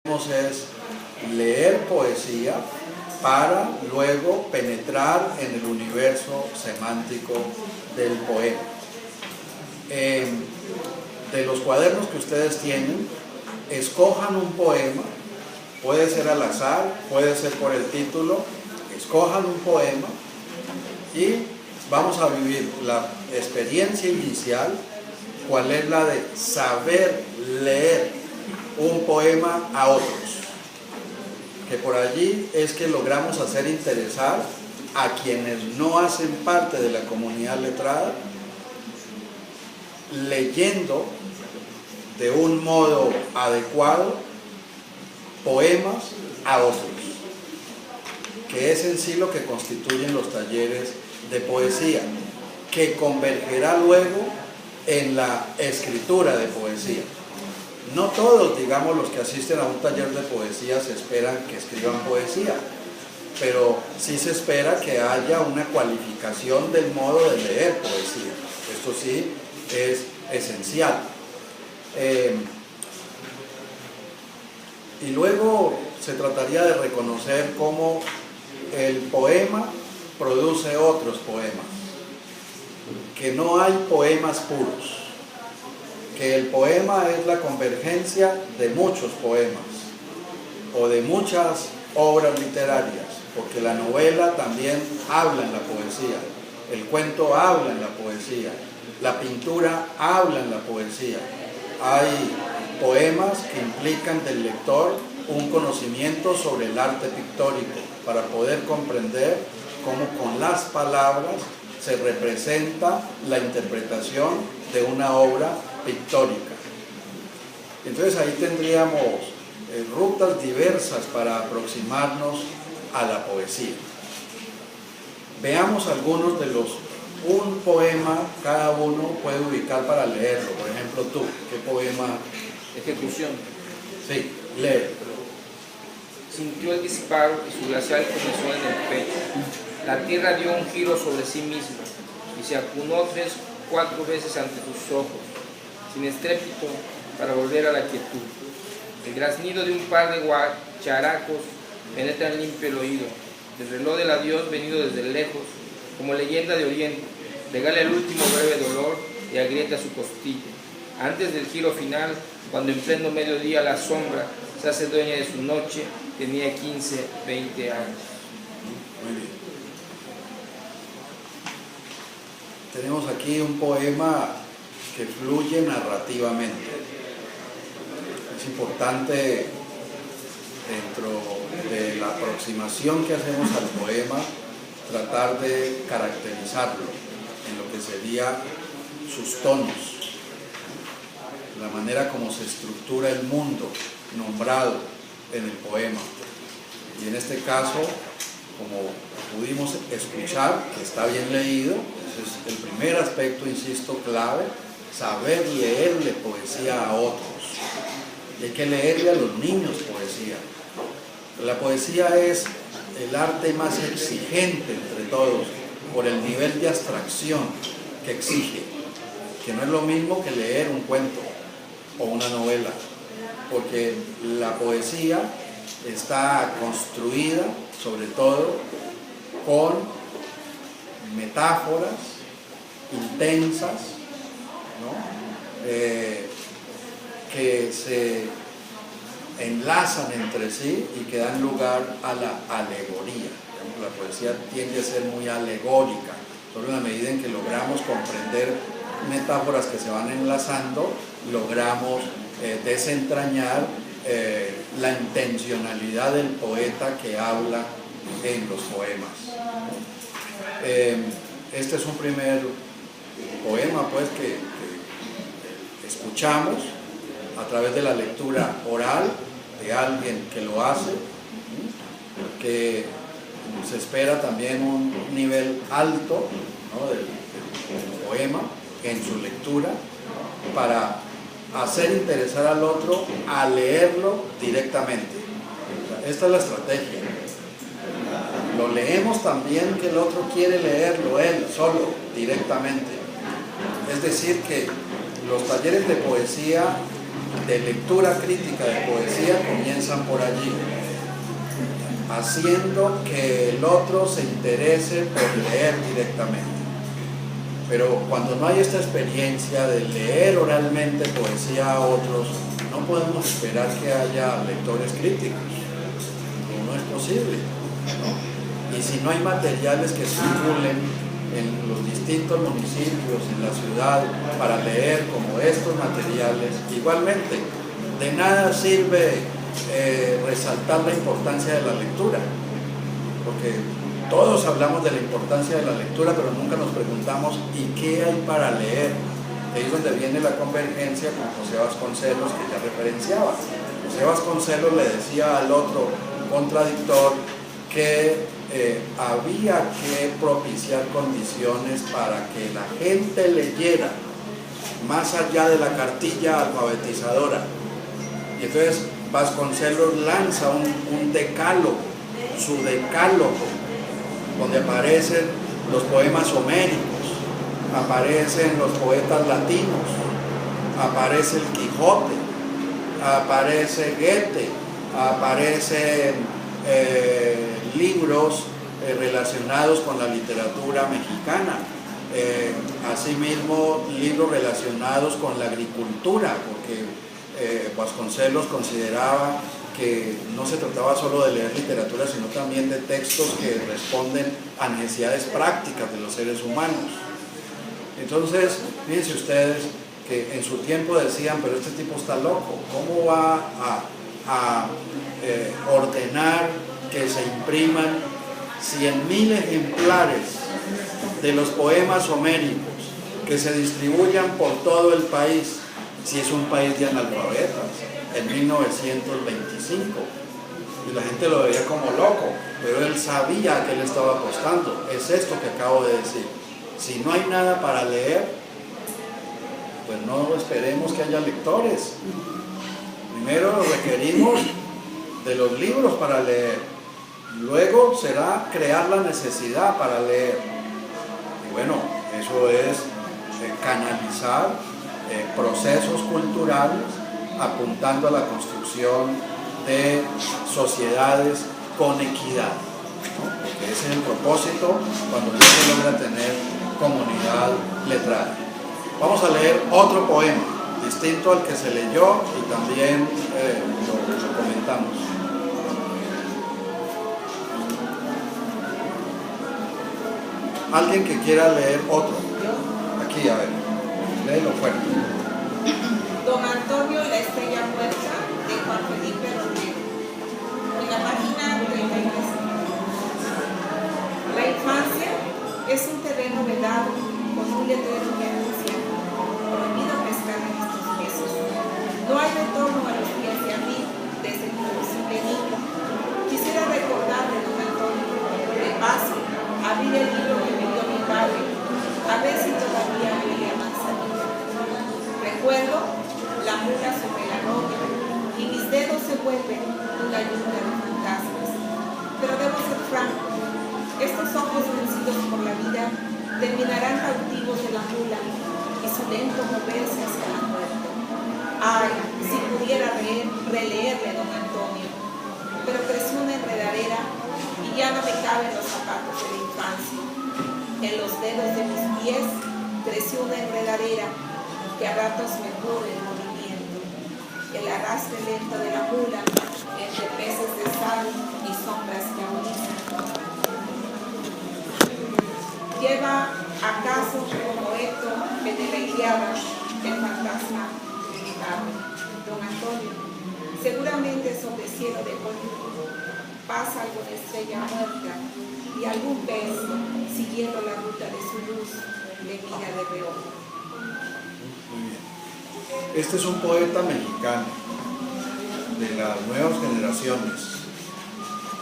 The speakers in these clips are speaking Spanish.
Es leer poesía para luego penetrar en el universo semántico del poema. De los cuadernos que ustedes tienen, escojan un poema, puede ser al azar, puede ser por el título, escojan un poema y vamos a vivir la experiencia inicial, cuál es la de saber leer un poema a otros, que por allí es que logramos hacer interesar a quienes no hacen parte de la comunidad letrada, leyendo de un modo adecuado poemas a otros, que es en sí lo que constituyen los talleres de poesía, que convergerá luego en la escritura de poesía. No todos, digamos, los que asisten a un taller de poesía se esperan que escriban poesía, pero sí se espera que haya una cualificación del modo de leer poesía. Esto sí es esencial. Y luego se trataría de reconocer cómo el poema produce otros poemas, que no hay poemas puros, que el poema es la convergencia de muchos poemas o de muchas obras literarias, porque la novela también habla en la poesía, el cuento habla en la poesía, la pintura habla en la poesía. Hay poemas que implican del lector un conocimiento sobre el arte pictórico para poder comprender cómo con las palabras se representa la interpretación de una obra pictórica. Entonces ahí tendríamos rutas diversas para aproximarnos a la poesía. Veamos algunos de los, un poema cada uno puede ubicar para leerlo. Por ejemplo, tú, ¿qué poema? Ejecución. Sí, lee. Sintió el disparo y su glacial comenzó en el pecho. La tierra dio un giro sobre sí misma y se acunó 3 o 4 veces ante sus ojos, sin estrépito, para volver a la quietud. El graznido de un par de guacharacos penetra limpio el oído. El reloj del adiós venido desde lejos, como leyenda de oriente, regala el último breve dolor y agrieta su costilla. Antes del giro final, cuando en pleno mediodía la sombra se hace dueña de su noche, tenía 15, 20 años. Muy bien. Tenemos aquí un poema que fluye narrativamente. Es importante, dentro de la aproximación que hacemos al poema, tratar de caracterizarlo en lo que sería sus tonos, la manera como se estructura el mundo nombrado en el poema. Y en este caso, como pudimos escuchar, que está bien leído, ese es el primer aspecto, insisto, clave, saber leerle poesía a otros. Y hay que leerle a los niños poesía. La poesía es el arte más exigente entre todos, por el nivel de abstracción que exige, que no es lo mismo que leer un cuento o una novela, porque la poesía está construida sobre todo con metáforas intensas, ¿no? Que se enlazan entre sí y que dan lugar a la alegoría. La poesía tiende a ser muy alegórica, solo en la medida en que logramos comprender metáforas que se van enlazando, logramos desentrañar la intencionalidad del poeta que habla en los poemas. Este es un primer poema pues que escuchamos a través de la lectura oral de alguien que lo hace, que se espera también un nivel alto, ¿no?, del poema en su lectura, para hacer interesar al otro a leerlo directamente. Esta es la estrategia. Lo leemos también que el otro quiere leerlo él solo, directamente. Es decir que los talleres de poesía de lectura crítica de poesía comienzan por allí, haciendo que el otro se interese por leer directamente. Pero cuando no hay esta experiencia de leer oralmente poesía a otros, no podemos esperar que haya lectores críticos. No es posible, ¿no? Y si no hay materiales que circulen en los distintos municipios, en la ciudad, para leer como estos materiales, igualmente, de nada sirve resaltar la importancia de la lectura, porque todos hablamos de la importancia de la lectura, pero nunca nos preguntamos ¿y qué hay para leer? Ahí es donde viene la convergencia con José Vasconcelos, que ya referenciaba. José Vasconcelos le decía al otro contradictor que había que propiciar condiciones para que la gente leyera más allá de la cartilla alfabetizadora. Y entonces Vasconcelos lanza un decálogo, su decálogo, donde aparecen los poemas homéricos, aparecen los poetas latinos, aparece el Quijote, aparece Goethe, aparecen libros relacionados con la literatura mexicana, asimismo libros relacionados con la agricultura, porque Vasconcelos consideraba que no se trataba solo de leer literatura, sino también de textos que responden a necesidades prácticas de los seres humanos. Entonces, fíjense ustedes que en su tiempo decían, pero este tipo está loco, ¿cómo va a ordenar que se impriman 100.000 ejemplares de los poemas homéricos que se distribuyan por todo el país, si es un país de analfabetas, en 1925? Y la gente lo veía como loco, pero él sabía a qué le estaba apostando. Es esto que acabo de decir. Si no hay nada para leer, pues no esperemos que haya lectores. Primero requerimos de los libros para leer, luego será crear la necesidad para leer. Y bueno, eso es canalizar procesos culturales apuntando a la construcción de sociedades con equidad, ¿no? Porque ese es el propósito cuando ya se logra tener comunidad letrada. Vamos a leer otro poema distinto al que se leyó y también lo comentamos. Alguien que quiera leer otro. Aquí, a ver, léelo fuerte. Don Antonio y la estrella muerta, de Juan Felipe Romero. En la página 33. La infancia es un terreno vedado con un letrero que anuncia: prohibido pescar en estos meses. No hay retorno a los días de abril desde el imposible niño. Quisiera recordarle, don Antonio, de paso, abrir el libro que me dio mi padre, a ver si todavía huele a manzanilla. Recuerdo la mula sobre la roca y mis dedos se vuelven una lluvia de fantasmas. Pero debo ser franco, estos ojos vencidos por la vida terminarán cautivos de la mula y su lento moverse hacia la muerte. Ay, si pudiera releerle, don Antonio, pero creció una enredadera y ya no me caben los zapatos de la infancia. En los dedos de mis pies creció una enredadera que a ratos me pone en movimiento. El arrastre lento de la mula entre peces de sal y sombras que agonizan. Lleva acaso como eco en la Ilíada el fantasma gritado. Don Antonio, seguramente sobre cielo de Hollywood pasa alguna estrella muerta y algún pez, siguiendo la ruta de su luz, le mira de reojo. Muy bien. Este es un poeta mexicano de las nuevas generaciones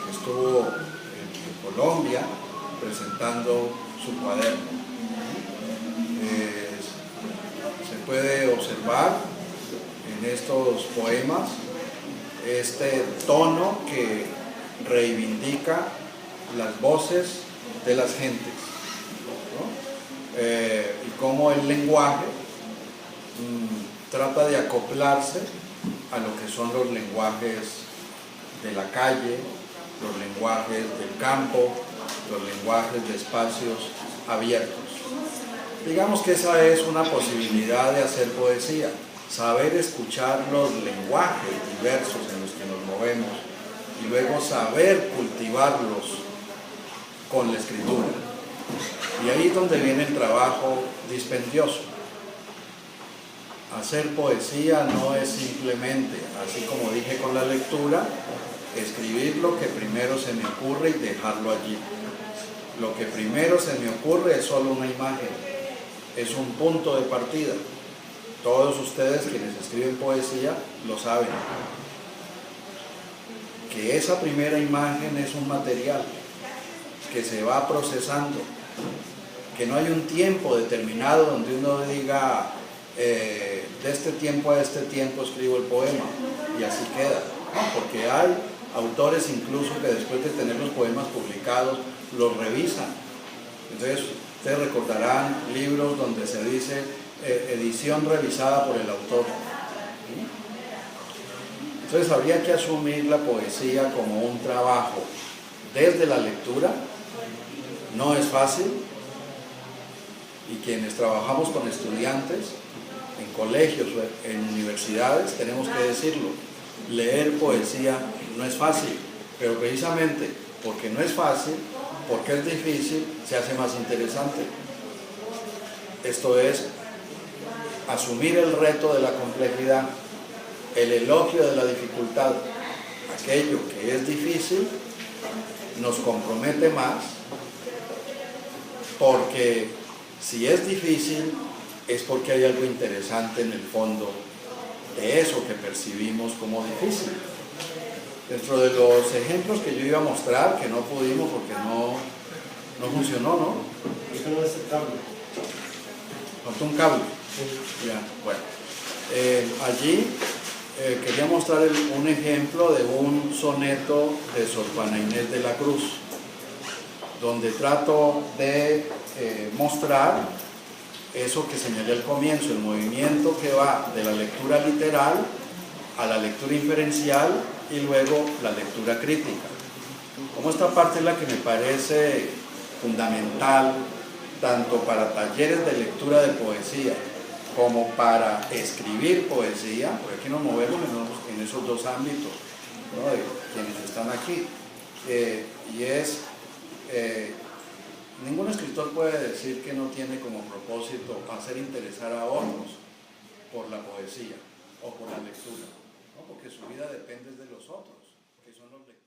que estuvo en Colombia presentando su cuaderno. Se puede observar en estos poemas este tono que reivindica las voces de las gentes, ¿no? Y cómo el lenguaje trata de acoplarse a lo que son los lenguajes de la calle, los lenguajes del campo, los lenguajes de espacios abiertos. Digamos que esa es una posibilidad de hacer poesía, saber escuchar los lenguajes diversos en los que nos movemos y luego saber cultivarlos con la escritura. Y ahí es donde viene el trabajo dispendioso. Hacer poesía no es simplemente, así como dije con la lectura, escribir lo que primero se me ocurre y dejarlo allí. Lo que primero se me ocurre es solo una imagen, es un punto de partida. Todos ustedes quienes escriben poesía lo saben, que esa primera imagen es un material que se va procesando, que no hay un tiempo determinado donde uno diga de este tiempo a este tiempo escribo el poema y así queda, ¿no? Porque hay autores incluso que después de tener los poemas publicados los revisan. Entonces ustedes recordarán libros donde se dice edición revisada por el autor. Entonces habría que asumir la poesía como un trabajo desde la lectura. No es fácil, y quienes trabajamos con estudiantes en colegios o en universidades tenemos que decirlo: leer poesía no es fácil, pero precisamente porque no es fácil, porque es difícil, se hace más interesante. Esto es asumir el reto de la complejidad, el elogio de la dificultad. Aquello que es difícil nos compromete más, porque si es difícil es porque hay algo interesante en el fondo de eso que percibimos como difícil. Dentro de los ejemplos que yo iba a mostrar, que no pudimos porque no funcionó, ¿no? Eso no es el cable. Faltó un cable. Sí. Ya, bueno. Allí quería mostrar un ejemplo de un soneto de Sor Juana Inés de la Cruz, donde trato de mostrar eso que señalé al comienzo, el movimiento que va de la lectura literal a la lectura inferencial y luego la lectura crítica. Como esta parte es la que me parece fundamental, tanto para talleres de lectura de poesía como para escribir poesía, porque aquí nos movemos en esos dos ámbitos, ¿no?, de quienes están aquí, y es ningún escritor puede decir que no tiene como propósito hacer interesar a otros por la poesía o por la lectura, ¿no?, porque su vida depende de los otros, que son los lectores.